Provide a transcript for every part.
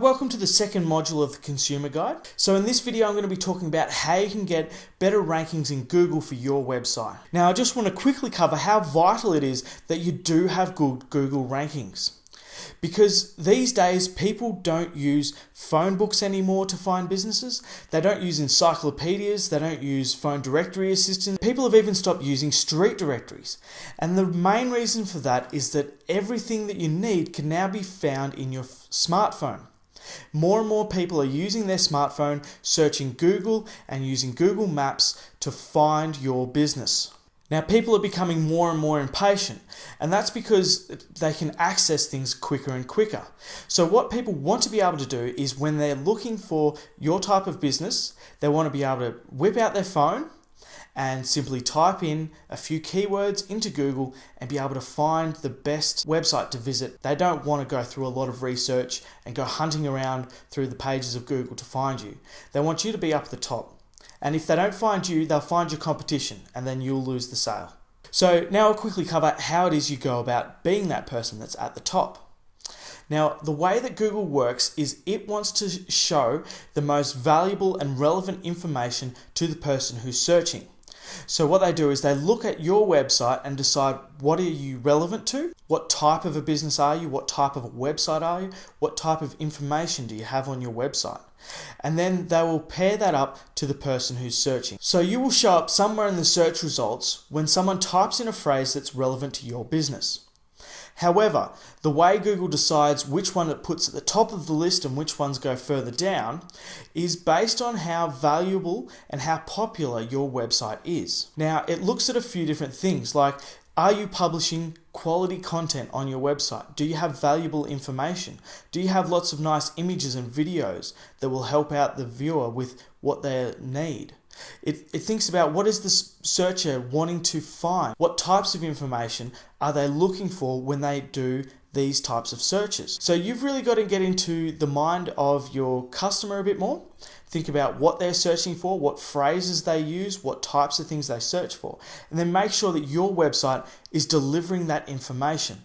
Welcome to the second module of the Consumer Guide. So in this video I'm going to be talking about how you can get better rankings in Google for your website. Now I just want to quickly cover how vital it is that you do have good Google rankings. Because these days people don't use phone books anymore to find businesses. They don't use encyclopedias, they don't use phone directory assistants. People have even stopped using street directories. And the main reason for that is that everything that you need can now be found in your smartphone. More and more people are using their smartphone, searching Google and using Google Maps to find your business. Now people are becoming more and more impatient, and that's because they can access things quicker and quicker. So what people want to be able to do is when they're looking for your type of business, they want to be able to whip out their phone and simply type in a few keywords into Google and be able to find the best website to visit. They don't want to go through a lot of research and go hunting around through the pages of Google to find you. They want you to be up at the top. And if they don't find you, they'll find your competition and then you'll lose the sale. So now I'll quickly cover how it is you go about being that person that's at the top. Now, the way that Google works is it wants to show the most valuable and relevant information to the person who's searching. So what they do is they look at your website and decide what are you relevant to, what type of a business are you, what type of a website are you, what type of information do you have on your website. And then they will pair that up to the person who's searching. So you will show up somewhere in the search results when someone types in a phrase that's relevant to your business. However, the way Google decides which one it puts at the top of the list and which ones go further down is based on how valuable and how popular your website is. Now, it looks at a few different things like, are you publishing quality content on your website? Do you have valuable information? Do you have lots of nice images and videos that will help out the viewer with what they need? It thinks about what is the searcher wanting to find? What types of information are they looking for when they do these types of searches? So you've really got to get into the mind of your customer a bit more. Think about what they're searching for, what phrases they use, what types of things they search for, and then make sure that your website is delivering that information.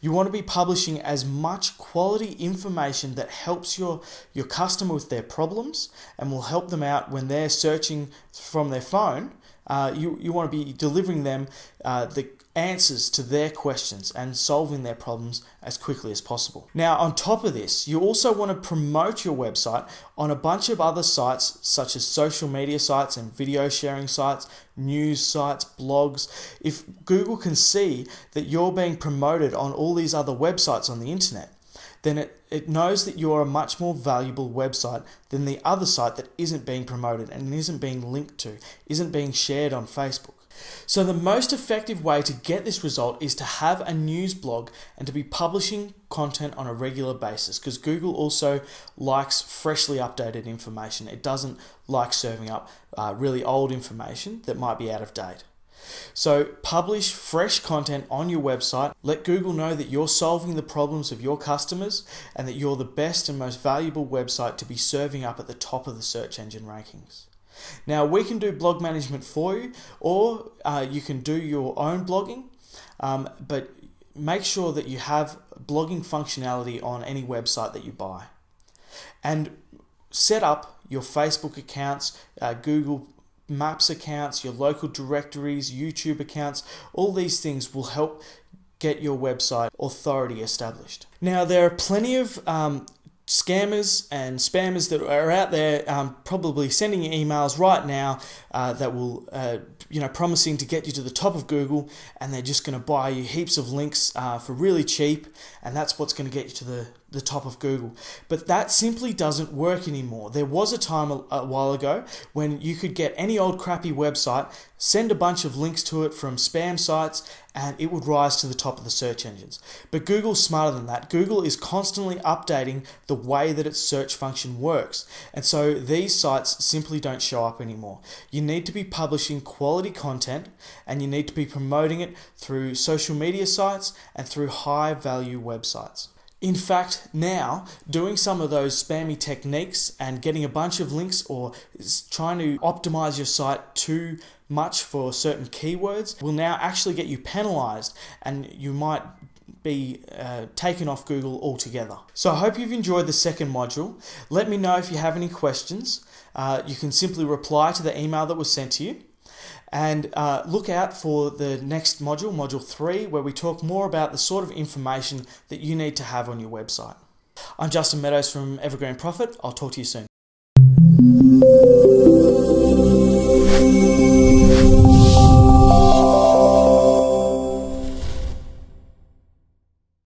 You want to be publishing as much quality information that helps your customer with their problems and will help them out when they're searching from their phone. You want to be delivering them the answers to their questions and solving their problems as quickly as possible. Now, on top of this, you also want to promote your website on a bunch of other sites such as social media sites and video sharing sites, news sites, blogs. If Google can see that you're being promoted on all these other websites on the internet, then it knows that you're a much more valuable website than the other site that isn't being promoted and isn't being linked to, isn't being shared on Facebook. So the most effective way to get this result is to have a news blog and to be publishing content on a regular basis, because Google also likes freshly updated information. It doesn't like serving up really old information that might be out of date. So publish fresh content on your website. Let Google know that you're solving the problems of your customers and that you're the best and most valuable website to be serving up at the top of the search engine rankings. Now, we can do blog management for you, or you can do your own blogging, but make sure that you have blogging functionality on any website that you buy. And set up your Facebook accounts, Google Maps accounts, your local directories, YouTube accounts. All these things will help get your website authority established. Now, there are plenty of scammers and spammers that are out there probably sending you emails right now that will promising to get you to the top of Google, and they're just going to buy you heaps of links for really cheap, and that's what's going to get you to the top of Google. But that simply doesn't work anymore. There was a time a while ago when you could get any old crappy website, send a bunch of links to it from spam sites, and it would rise to the top of the search engines. But Google's smarter than that. Google is constantly updating the way that its search function works. And so these sites simply don't show up anymore. You need to be publishing quality content, and you need to be promoting it through social media sites and through high value websites. In fact, now, doing some of those spammy techniques and getting a bunch of links or trying to optimize your site too much for certain keywords will now actually get you penalized, and you might be taken off Google altogether. So I hope you've enjoyed the second module. Let me know if you have any questions. You can simply reply to the email that was sent to you. And look out for the next module, module 3, where we talk more about the sort of information that you need to have on your website. I'm Justin Meadows from Evergreen Profit. I'll talk to you soon.